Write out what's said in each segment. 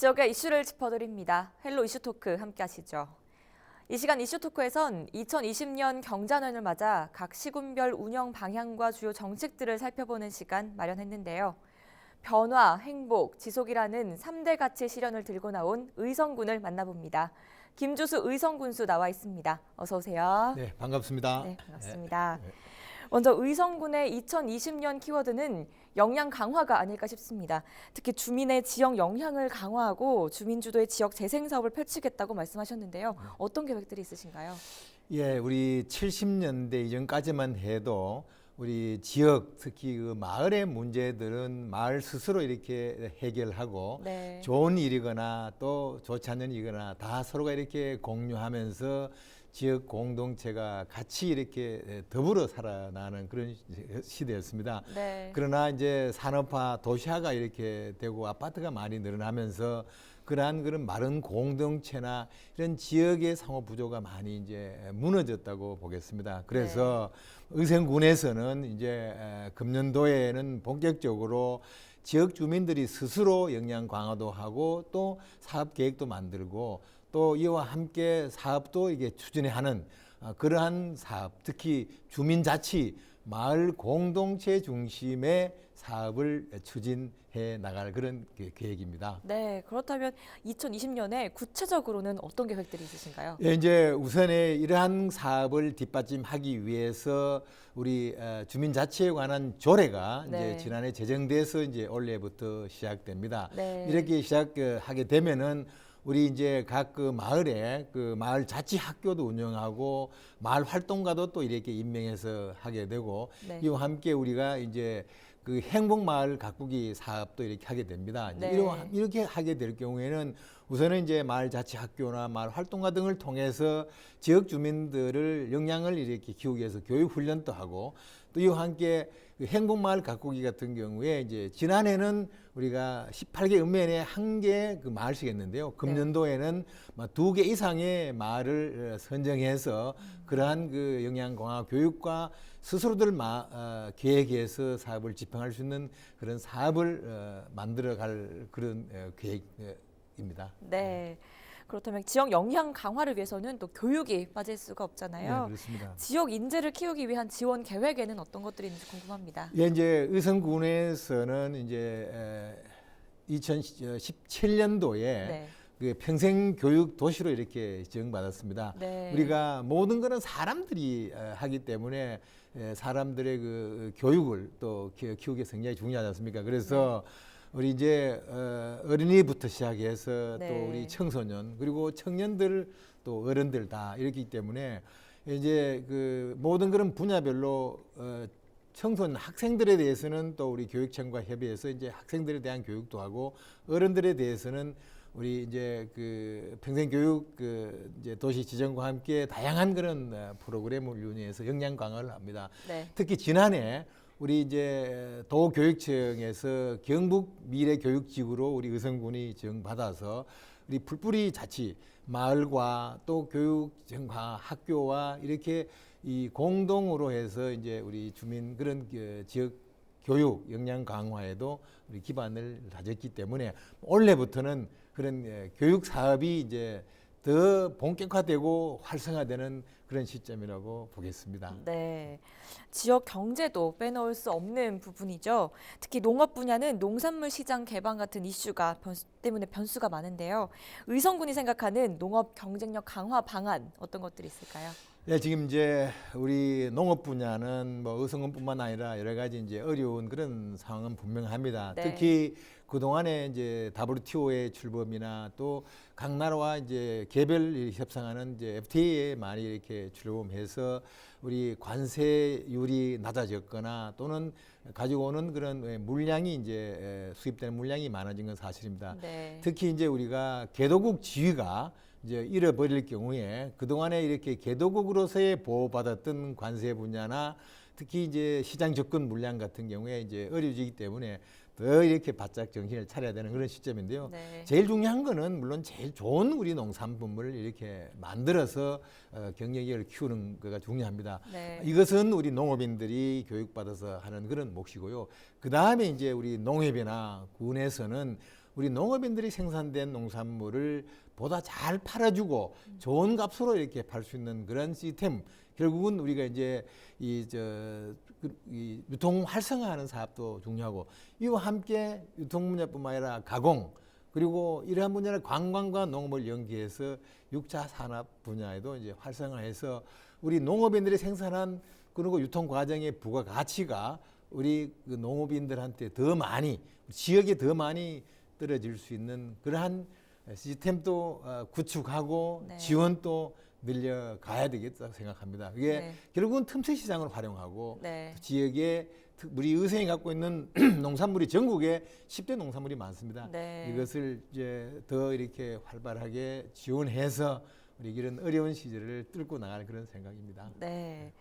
지역의 이슈를 짚어드립니다. 헬로 이슈토크 함께 하시죠. 이 시간 이슈토크에선 2020년 경자년을 맞아 각 시군별 운영 방향과 주요 정책들을 살펴보는 시간 마련했는데요. 변화, 행복, 지속이라는 3대 가치 실현을 들고 나온 의성군을 만나봅니다. 김주수 의성군수 나와 있습니다. 어서 오세요. 네, 반갑습니다. 네, 반갑습니다. 네. 먼저 의성군의 2020년 키워드는 역량 강화가 아닐까 싶습니다. 특히 주민의 지역 역량을 강화하고 주민 주도의 지역 재생 사업을 펼치겠다고 말씀하셨는데요. 어떤 계획들이 있으신가요? 예, 우리 70년대 이전까지만 해도 우리 지역, 특히 그 마을의 문제들은 마을 스스로 이렇게 해결하고 네. 좋은 일이거나 또 좋지 않은 일이거나 다 서로가 이렇게 공유하면서 지역 공동체가 같이 이렇게 더불어 살아나는 그런 시대였습니다. 네. 그러나 이제 산업화, 도시화가 이렇게 되고 아파트가 많이 늘어나면서 그러한 그런 마른 공동체나 이런 지역의 상호 구조가 많이 이제 무너졌다고 보겠습니다. 그래서 의성군에서는 이제 금년도에는 본격적으로 지역 주민들이 스스로 역량 강화도 하고 또 사업 계획도 만들고 또 이와 함께 사업도 이게 추진해 하는 그러한 사업, 특히 주민자치, 마을 공동체 중심의 사업을 추진해 나갈 그런 계획입니다. 네, 그렇다면 2020년에 구체적으로는 어떤 계획들이 있으신가요? 예, 이제 우선에 이러한 사업을 뒷받침하기 위해서 우리 주민자치에 관한 조례가 네. 이제 지난해 제정돼서 이제 올해부터 시작됩니다. 네. 이렇게 시작하게 되면은 우리 이제 각 그 마을에 그 마을 자치 학교도 운영하고 마을 활동가도 또 이렇게 임명해서 하게 되고 네. 이와 함께 우리가 이제 그 행복 마을 가꾸기 사업도 이렇게 하게 됩니다. 이제 네. 이렇게 하게 될 경우에는 우선은 이제 마을 자치 학교나 마을 활동가 등을 통해서 지역 주민들을 역량을 이렇게 키우기 위해서 교육 훈련도 하고 또 이와 함께 그 행복마을 가꾸기 같은 경우에 이제 지난해는 우리가 18개 읍면에 한 개 그 마을씩 했는데요. 금년도에는 2개 이상의 마을을 선정해서 그러한 그 역량 강화 교육과 스스로들 계획해서 사업을 집행할 수 있는 그런 사업을 만들어갈 그런 계획입니다. 네. 그렇다면 지역 역량 강화를 위해서는 또 교육이 빠질 수가 없잖아요. 네, 그렇습니다. 지역 인재를 키우기 위한 지원 계획에는 어떤 것들이 있는지 궁금합니다. 예, 이제 의성군에서는 이제 2017년도에 네. 그 평생 교육 도시로 이렇게 지정받았습니다. 네. 우리가 모든 거는 사람들이 하기 때문에 사람들의 그 교육을 또 키우기 굉장히 중요하지 않습니까? 그래서 우리 이제 어린이부터 시작해서 네. 또 우리 청소년 그리고 청년들 또 어른들 다 이렇기 때문에 이제 그 모든 그런 분야별로 청소년 학생들에 대해서는 또 우리 교육청과 협의해서 이제 학생들에 대한 교육도 하고 어른들에 대해서는 우리 이제 그 평생교육 그 이제 도시 지정과 함께 다양한 그런 프로그램을 운영해서 역량 강화를 합니다. 네. 특히 지난해 우리 이제 도교육청에서 경북 미래교육지구로 우리 의성군이 지정받아서 우리 풀뿌리 자치 마을과 또 교육청과 학교와 이렇게 이 공동으로 해서 이제 우리 주민 그런 지역 교육 역량 강화에도 우리 기반을 다졌기 때문에 올해부터는 그런 교육 사업이 이제 더 본격화되고 활성화되는 그런 시점이라고 보겠습니다. 네. 지역 경제도 빼놓을 수 없는 부분이죠. 특히 농업 분야는 농산물 시장 개방 같은 이슈가 때문에 변수가 많은데요. 의성군이 생각하는 농업 경쟁력 강화 방안 어떤 것들이 있을까요? 네, 지금 이제 우리 농업 분야는 뭐 의성군뿐만 아니라 여러 가지 이제 어려운 그런 상황은 분명합니다. 네. 특히 그동안에 이제 WTO의 출범이나 또 각 나라와 이제 개별 협상하는 이제 FTA에 많이 이렇게 출범해서 우리 관세율이 낮아졌거나 또는 가지고 오는 그런 물량이 이제 수입되는 물량이 많아진 건 사실입니다. 네. 특히 이제 우리가 개도국 지위가 이제 잃어버릴 경우에 그동안에 이렇게 개도국으로서의 보호받았던 관세 분야나 특히 이제 시장 접근 물량 같은 경우에 이제 어려워지기 때문에 더 이렇게 바짝 정신을 차려야 되는 그런 시점인데요. 네. 제일 중요한 거는 물론 제일 좋은 우리 농산품을 이렇게 만들어서 경영력을 키우는 거가 중요합니다. 네. 이것은 우리 농업인들이 교육받아서 하는 그런 몫이고요. 그 다음에 이제 우리 농협이나 군에서는 우리 농업인들이 생산된 농산물을 보다 잘 팔아주고 좋은 값으로 이렇게 팔 수 있는 그런 시스템. 결국은 우리가 이제 이 유통 활성화하는 사업도 중요하고 이와 함께 유통 분야뿐만 아니라 가공 그리고 이러한 분야를 관광과 농업을 연계해서 6차 산업 분야에도 이제 활성화해서 우리 농업인들이 생산한 그리고 유통 과정의 부가 가치가 우리 그 농업인들한테 더 많이 지역에 더 많이 떨어질 수 있는 그러한 시스템도 구축하고 네. 지원도 늘려가야 되겠다고 생각합니다. 이게 네. 결국은 틈새 시장을 활용하고 네. 지역에 우리 의성이 갖고 있는 농산물이 전국에 10대 농산물이 많습니다. 네. 이것을 이제 더 이렇게 활발하게 지원해서 우리 이런 어려운 시절을 뚫고 나갈 그런 생각입니다. 네.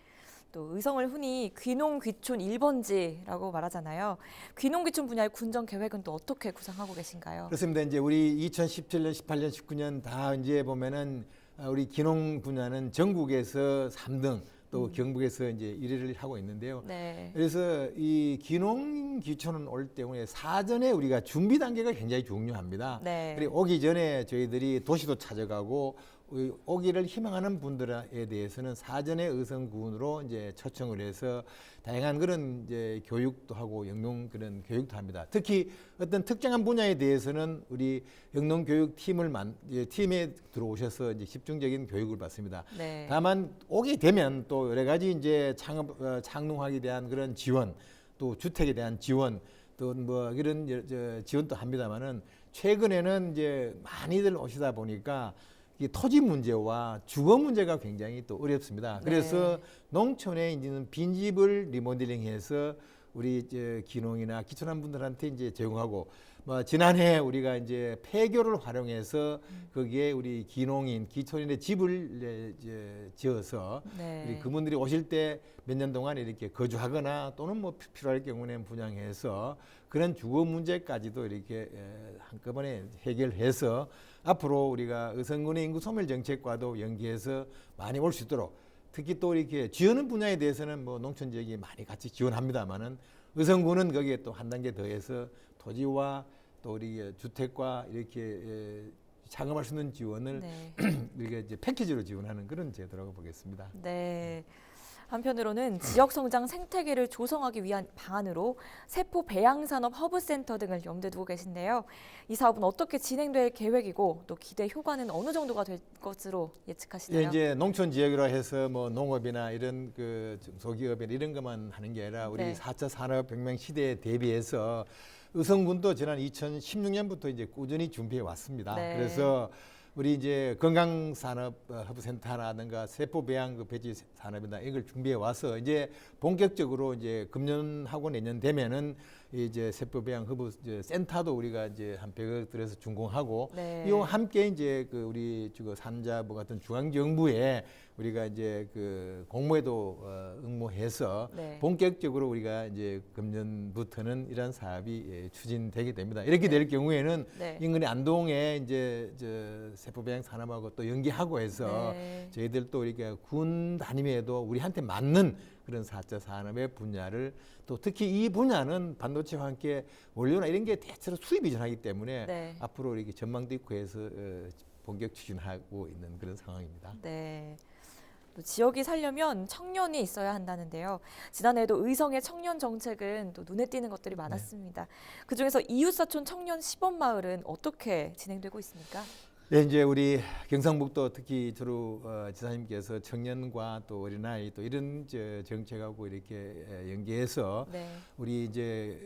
또 의성을 흔히 귀농귀촌 1번지라고 말하잖아요. 귀농귀촌 분야의 군정 계획은 또 어떻게 구상하고 계신가요? 그렇습니다. 이제 우리 2017년, 18년, 19년 다 이제 보면은 우리 귀농 분야는 전국에서 3등 또 경북에서 이제 1위를 하고 있는데요. 네. 그래서 이 귀농 귀촌은 올 때문에 사전에 우리가 준비 단계가 굉장히 중요합니다. 네. 그리고 오기 전에 저희들이 도시도 찾아가고 오기를 희망하는 분들에 대해서는 사전에 의성군으로 이제 초청을 해서 다양한 그런 이제 교육도 하고 영농 그런 교육도 합니다. 특히 어떤 특정한 분야에 대해서는 우리 영농 교육 팀에 들어오셔서 이제 집중적인 교육을 받습니다. 네. 다만 오게 되면 또 여러 가지 이제 창농학에 대한 그런 지원, 또 주택에 대한 지원, 또 뭐 이런 지원도 합니다만은 최근에는 이제 많이들 오시다 보니까 이 토지 문제와 주거 문제가 굉장히 또 어렵습니다. 그래서 네. 농촌에 있는 빈집을 리모델링해서 우리 이제 귀농이나 귀촌한 분들한테 이제 제공하고 뭐 지난해 우리가 이제 폐교를 활용해서 거기에 우리 귀농인, 귀촌인의 집을 이제 지어서 네. 우리 그분들이 오실 때 몇 년 동안 이렇게 거주하거나 또는 뭐 필요할 경우에는 분양해서 그런 주거 문제까지도 이렇게 한꺼번에 해결해서 앞으로 우리가 의성군의 인구 소멸 정책과도 연계해서 많이 올 수 있도록 특히 또 이렇게 지원하는 분야에 대해서는 뭐 농촌 지역이 많이 같이 지원합니다만은 의성군은 거기에 또 한 단계 더해서 토지와 또 우리 주택과 이렇게 차감할 수 있는 지원을 네. 우리가 이제 패키지로 지원하는 그런 제도라고 보겠습니다. 네. 한편으로는 지역 성장 생태계를 조성하기 위한 방안으로 세포 배양 산업 허브 센터 등을 염두에 두고 계신데요. 이 사업은 어떻게 진행될 계획이고 또 기대 효과는 어느 정도가 될 것으로 예측하시나요? 예, 이제 농촌 지역이라 해서 뭐 농업이나 이런 그 소기업이나 이런 것만 하는 게 아니라 우리 네. 4차 산업혁명 시대에 대비해서 의성군도 지난 2016년부터 이제 꾸준히 준비해 왔습니다. 네. 그래서 우리 이제 건강산업 허브센터라든가 세포배양 그 배지 산업이나 이걸 준비해 와서 이제 본격적으로 이제 금년하고 내년 되면은 이제 세포배양 허브 이제 센터도 우리가 이제 한 100억 들여서 준공하고 네. 이와 함께 이제 그 우리 산자부 같은 중앙정부에 우리가 이제 그 공모에도 응모해서 네. 본격적으로 우리가 이제 금년부터는 이런 사업이 추진되게 됩니다. 이렇게 될 경우에는 네. 인근의 안동에 이제 세포배양 산업하고 또 연계하고 해서 네. 저희들 또 이렇게 군 다니면에도 우리한테 맞는 그런 4차 산업의 분야를 또 특히 이 분야는 반도체와 함께 원료나 이런 게 대체로 수입 이전하기 때문에 네. 앞으로 이렇게 전망도 있고 해서 본격 추진하고 있는 그런 상황입니다. 네. 또 지역이 살려면 청년이 있어야 한다는데요. 지난해에도 의성의 청년 정책은 또 눈에 띄는 것들이 많았습니다. 그중에서 이웃사촌 청년 시범마을은 어떻게 진행되고 있습니까? 네, 이제 우리 경상북도 특히 주로 지사님께서 청년과 또 어린아이 또 이런 정책하고 이렇게 연계해서 네. 우리 이제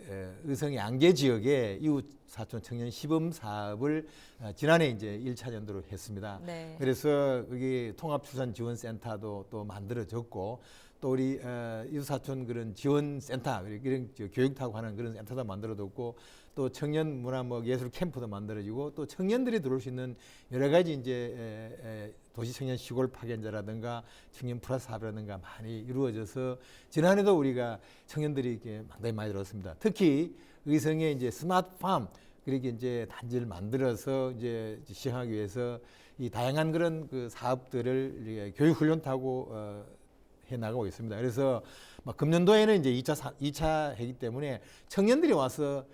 의성의 안개 지역에 이웃 사촌 청년 시범 사업을 지난해 이제 1차 연도로 했습니다. 네. 그래서 여기 통합출산지원센터도 또 만들어졌고 또 우리 이웃사촌 그런 지원센터 이런 교육하고 하는 그런 센터도 만들어졌고 또 청년 문화 뭐 예술 캠프도 만들어지고 또 청년들이 들어올 수 있는 여러 가지 이제 도시 청년 시골 파견자라든가 청년 플러스 사업이라든가 많이 이루어져서 지난해도 우리가 청년들이 이렇게 상당히 많이 들었습니다. 특히 의성에 이제 스마트팜 그렇게 이제 단지를 만들어서 이제 시행하기 위해서 이 다양한 그런 그 사업들을 교육 훈련 타고 해 나가고 있습니다. 그래서 막 금년도에는 이제 2차 하기 때문에 청년들이 와서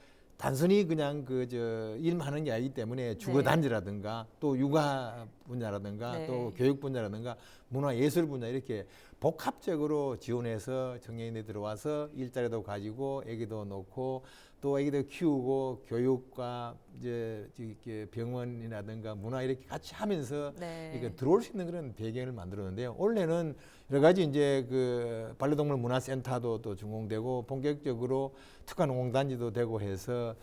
단순히 그냥 일만 하는 게 아니기 때문에 주거 단지라든가 또 육아 분야라든가 네. 또 교육 분야라든가 문화 예술 분야 이렇게 복합적으로 지원해서 청년이 들어와서 일자리도 가지고 아기도 놓고 또 아기도 키우고 교육과 이제 이렇게 병원이라든가 문화 이렇게 같이 하면서 네. 이렇게 들어올 수 있는 그런 배경을 만들었는데요. 원래는 여러 가지 이제 그 반려동물 문화센터도 또 준공되고 본격적으로 특화농공단지도 되고 해서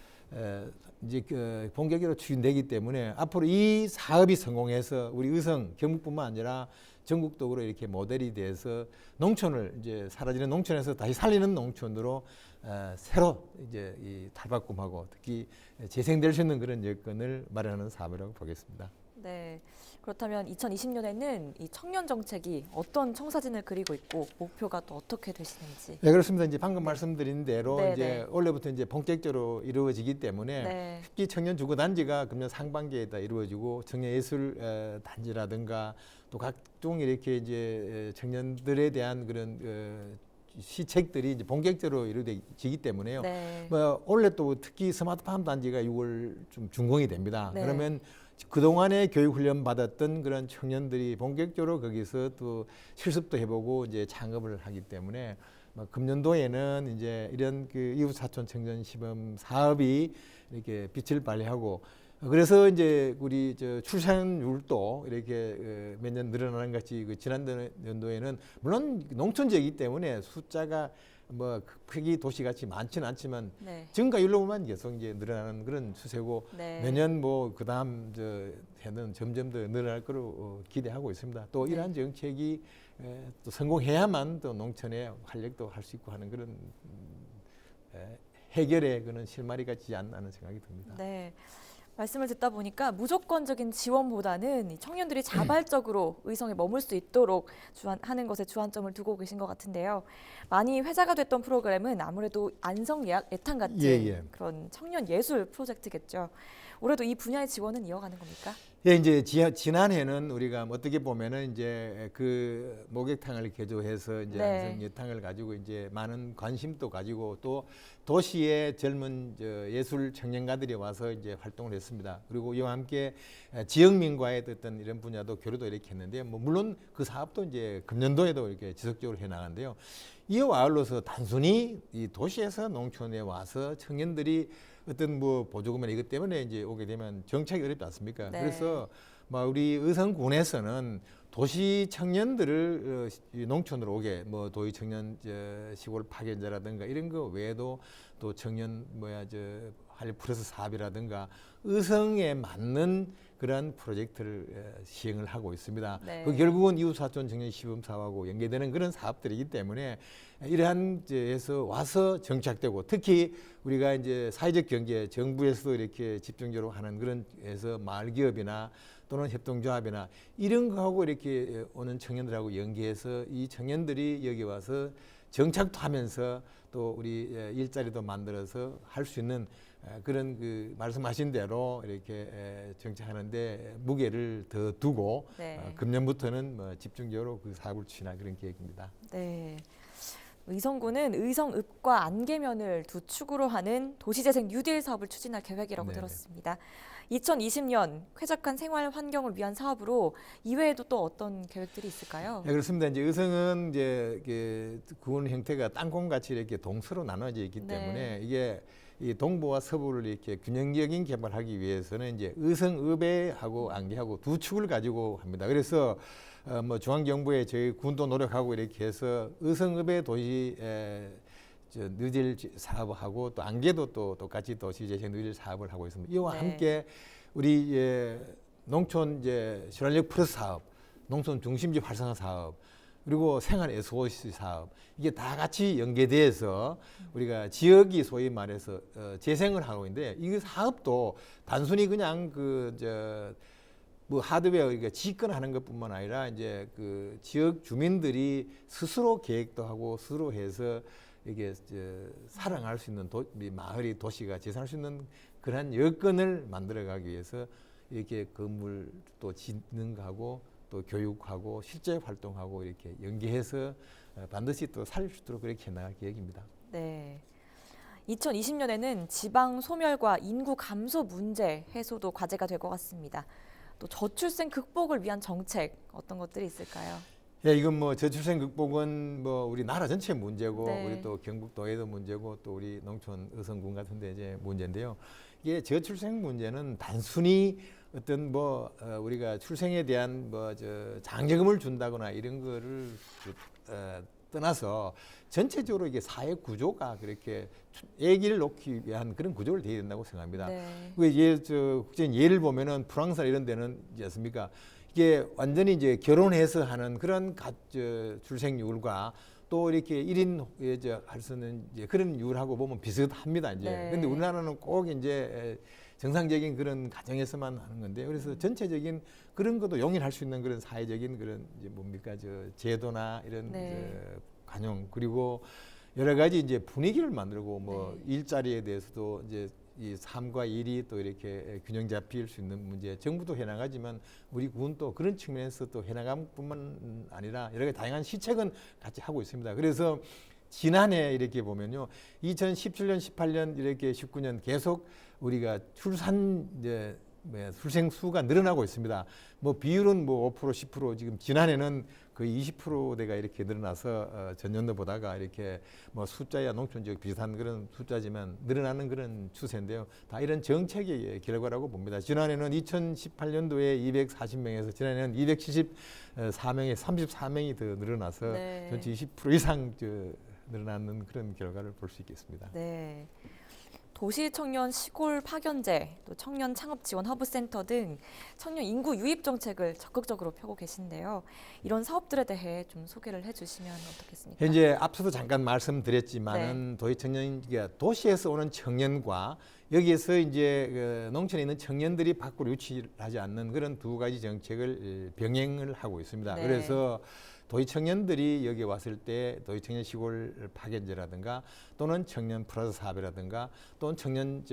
이제 그 본격적으로 추진되기 때문에 앞으로 이 사업이 성공해서 우리 의성 경북뿐만 아니라 전국적으로 이렇게 모델이 돼서 농촌을 이제 사라지는 농촌에서 다시 살리는 농촌으로 새로 이제 이 탈바꿈하고 특히 재생될 수 있는 그런 여건을 마련하는 사업이라고 보겠습니다. 네. 그렇다면 2020년에는 이 청년 정책이 어떤 청사진을 그리고 있고 목표가 또 어떻게 되시는지. 네, 그렇습니다. 이제 방금 말씀드린 대로 네, 이제 네. 올해부터 이제 본격적으로 이루어지기 때문에 네. 특히 청년 주거 단지가 금년 상반기에 다 이루어지고 청년 예술 단지라든가 또 각종 이렇게 이제 청년들에 대한 그런 시책들이 이제 본격적으로 이루어지기 때문에요. 네. 뭐 올해 또 특히 스마트팜 단지가 6월 좀 준공이 됩니다. 네. 그러면 그동안에 교육 훈련 받았던 그런 청년들이 본격적으로 거기서 또 실습도 해보고 이제 창업을 하기 때문에 금년도에는 이제 이런 그 이웃 사촌 청년 시범 사업이 이렇게 빛을 발하고 그래서 이제 우리 출산율도 이렇게 몇 년 늘어나는 같이 그 지난 연도에는 물론 농촌 지역이기 때문에 숫자가 뭐 크기 도시같이 많지는 않지만 네. 증가율로만 계속 이제 늘어나는 그런 추세고 네. 매년 뭐 그다음 해는 점점 더 늘어날 거로 기대하고 있습니다. 또 네. 이러한 정책이 또 성공해야만 또 농촌에 활력도 할 수 있고 하는 그런 해결의 그런 실마리가 지지 않나 하는 생각이 듭니다. 네. 말씀을 듣다 보니까 무조건적인 지원보다는 이 청년들이 자발적으로 의성에 머물 수 있도록 하는 것에 주안점을 두고 계신 것 같은데요. 많이 회자가 됐던 프로그램은 아무래도 안성예약 예탕 같은 예. 그런 청년 예술 프로젝트겠죠. 올해도 이 분야의 지원은 이어가는 겁니까? 예, 이제 지난해는 우리가 어떻게 보면은 이제 그 목욕탕을 개조해서 이제 네. 안성 예탕을 가지고 이제 많은 관심도 가지고 또 도시의 젊은 예술 청년가들이 와서 이제 활동을 했습니다. 그리고 이와 함께 지역민과의 어떤 이런 분야도 교류도 이렇게 했는데요. 뭐 물론 그 사업도 이제 금년도에도 이렇게 지속적으로 해 나가는데요. 이와 아울러서 단순히 이 도시에서 농촌에 와서 청년들이 어떤 뭐 보조금이나 이것 때문에 이제 오게 되면 정착이 어렵지 않습니까? 네. 그래서 우리 의성군에서는 도시 청년들을 농촌으로 오게 뭐 도시 청년 시골 파견자라든가 이런 거 외에도 또 청년 한일 플러스 사업이라든가 의성에 맞는 그런 프로젝트를 시행을 하고 있습니다. 네. 그 결국은 이웃사촌 청년 시범 사업하고 연계되는 그런 사업들이기 때문에 이러한 데에서 와서 정착되고 특히 우리가 이제 사회적 경제 정부에서도 이렇게 집중적으로 하는 그런 에서 마을 기업이나 또는 협동조합이나 이런 거하고 이렇게 오는 청년들하고 연계해서 이 청년들이 여기 와서 정착도 하면서 또 우리 일자리도 만들어서 할 수 있는 그런 그 말씀하신 대로 이렇게 정착하는데 무게를 더 두고 네. 금년부터는 뭐 집중적으로 그 사업을 추진할 그런 계획입니다. 네. 의성군은 의성읍과 안개면을 두 축으로 하는 도시재생 뉴딜 사업을 추진할 계획이라고 네네. 들었습니다. 2020년 쾌적한 생활 환경을 위한 사업으로 이외에도 또 어떤 계획들이 있을까요? 네, 그렇습니다. 이제 의성은 이제 군 형태가 땅콩같이 이렇게 동서로 나눠져 있기 네. 때문에 이게 이 동부와 서부를 이렇게 균형적인 개발하기 위해서는 이제 의성읍하고 안개하고 두 축을 가지고 합니다. 그래서 뭐 중앙정부에 저희 군도 노력하고 이렇게 해서 의성읍의 도시 누질 사업하고 또 안개도 또 똑같이 도시재생 누질 사업을 하고 있습니다. 이와 네. 함께 우리 농촌 실활력 플러스 사업, 농촌 중심지 활성화 사업, 그리고 생활 SOC 사업 이게 다 같이 연계돼서 우리가 지역이 소위 말해서 재생을 하고 있는데 이 사업도 단순히 그냥 뭐 하드웨어 그러니까 짓거나 것뿐만 아니라 이제 그 지역 주민들이 스스로 계획도 하고 스스로 해서 이게 살아갈 수 있는 마을이 도시가 재생할 수 있는 그런 여건을 만들어가기 위해서 이렇게 건물 또 짓는 거하고 또 교육하고 실제 활동하고 이렇게 연계해서 반드시 또 살릴 수 있도록 그렇게 나갈 계획입니다. 네. 2020년에는 지방 소멸과 인구 감소 문제 해소도 과제가 될 것 같습니다. 또 저출생 극복을 위한 정책 어떤 것들이 있을까요? 예, 이건 뭐 저출생 극복은 뭐 우리 나라 전체 문제고 네. 우리 또 경북도에도 문제고 또 우리 농촌 어선군 같은데 이제 문제인데요. 이게 저출생 문제는 단순히 어떤 뭐 우리가 출생에 대한 뭐 저 장려금을 준다거나 이런 거를 떠나서 전체적으로 이게 사회 구조가 그렇게 아기를 놓기 위한 그런 구조를 되어야 된다고 생각합니다. 네. 국제적인 예를 보면은 프랑스 이런 데는 있지 않습니까? 이게 완전히 이제 결혼해서 하는 그런 출생률과 또 이렇게 1인 할 수 있는 이제 그런 율하고 보면 비슷합니다. 이제. 네. 근데 우리나라는 꼭 이제 정상적인 그런 가정에서만 하는 건데 그래서 전체적인 그런 것도 용인할 수 있는 그런 사회적인 그런 이제 뭡니까 제도나 이런 네. 관용 그리고 여러 가지 이제 분위기를 만들고 뭐 네. 일자리에 대해서도 이제 이 삶과 일이 또 이렇게 균형 잡힐 수 있는 문제 정부도 해나가지만 우리 군도 그런 측면에서 또 해나감뿐만 아니라 여러 가지 다양한 시책은 같이 하고 있습니다. 그래서 지난해 이렇게 보면요, 2017년, 18년 이렇게 19년 계속 우리가 출생 수가 늘어나고 있습니다. 뭐 비율은 뭐 5%, 10% 지금 지난해는 거의 20%대가 이렇게 늘어나서 전년도 보다가 이렇게 뭐 숫자야 농촌 지역 비슷한 그런 숫자지만 늘어나는 그런 추세인데요. 다 이런 정책의 결과라고 봅니다. 지난해는 2018년도에 240명에서 지난해는 274명에 34명이 더 늘어나서 네. 전체 20% 이상 늘어나는 그런 결과를 볼 수 있겠습니다. 네. 도시 청년 시골 파견제, 또 청년 창업 지원 허브센터 등 청년 인구 유입 정책을 적극적으로 펴고 계신데요. 이런 사업들에 대해 좀 소개를 해주시면 어떻겠습니까? 현재 앞서도 잠깐 말씀드렸지만은 도시 청년, 도시에서 오는 청년과 여기에서 이제 농촌에 있는 청년들이 밖으로 유치하지 않는 그런 두 가지 정책을 병행을 하고 있습니다. 네. 그래서 도시 청년들이 여기 왔을 때 도시 청년 시골 파견제라든가 또는 청년 플러스 사업이라든가 또는 청년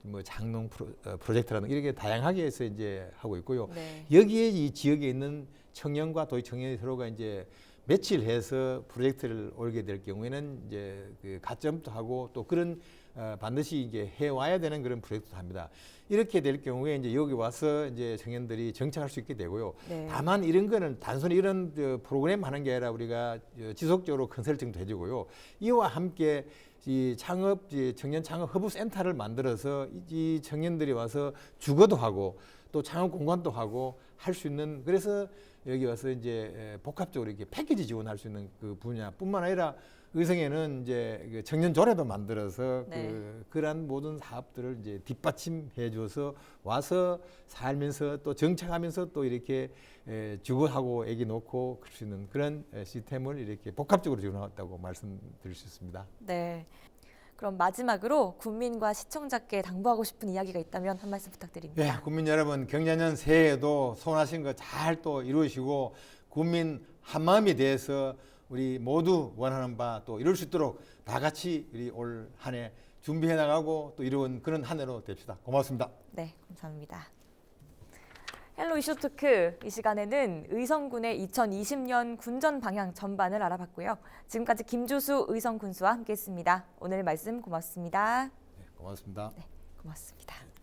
뭐 장농 프로젝트라든가 이렇게 다양하게 해서 이제 하고 있고요. 네. 여기에 이 지역에 있는 청년과 도시 청년이 서로가 이제 며칠 해서 프로젝트를 올게 될 경우에는 이제 그 가점도 하고 또 그런 반드시 이제 해와야 되는 그런 프로젝트도 합니다. 이렇게 될 경우에 이제 여기 와서 이제 청년들이 정착할 수 있게 되고요. 네. 다만 이런 거는 단순히 이런 프로그램 하는 게 아니라 우리가 지속적으로 컨설팅도 해주고요. 이와 함께 이 청년 창업 허브 센터를 만들어서 이 청년들이 와서 주거도 하고 또 창업 공간도 하고 할 수 있는 그래서 여기 와서 이제 복합적으로 이렇게 패키지 지원할 수 있는 그 분야뿐만 아니라 의성에는 이제 그 청년 조례도 만들어서 네. 그러한 모든 사업들을 이제 뒷받침해 줘서 와서 살면서 또 정착하면서 또 이렇게 주거하고 애기 놓고 그럴 수 있는 그런 시스템을 이렇게 복합적으로 지원하겠다고 말씀드릴 수 있습니다. 네. 그럼 마지막으로 국민과 시청자께 당부하고 싶은 이야기가 있다면 한 말씀 부탁드립니다. 네, 국민 여러분 경자년 새해에도 소원하신 거 잘 또 이루시고 국민 한마음이 돼서 우리 모두 원하는 바 또 이룰 수 있도록 다 같이 우리 올 한 해 준비해 나가고 또 이루는 그런 한 해로 됩시다. 고맙습니다. 네, 감사합니다. 헬로 이슈 토크 이 시간에는 의성군의 2020년 군전 방향 전반을 알아봤고요. 지금까지 김주수 의성군수와 함께했습니다. 오늘 말씀 고맙습니다. 네, 고맙습니다. 네, 고맙습니다.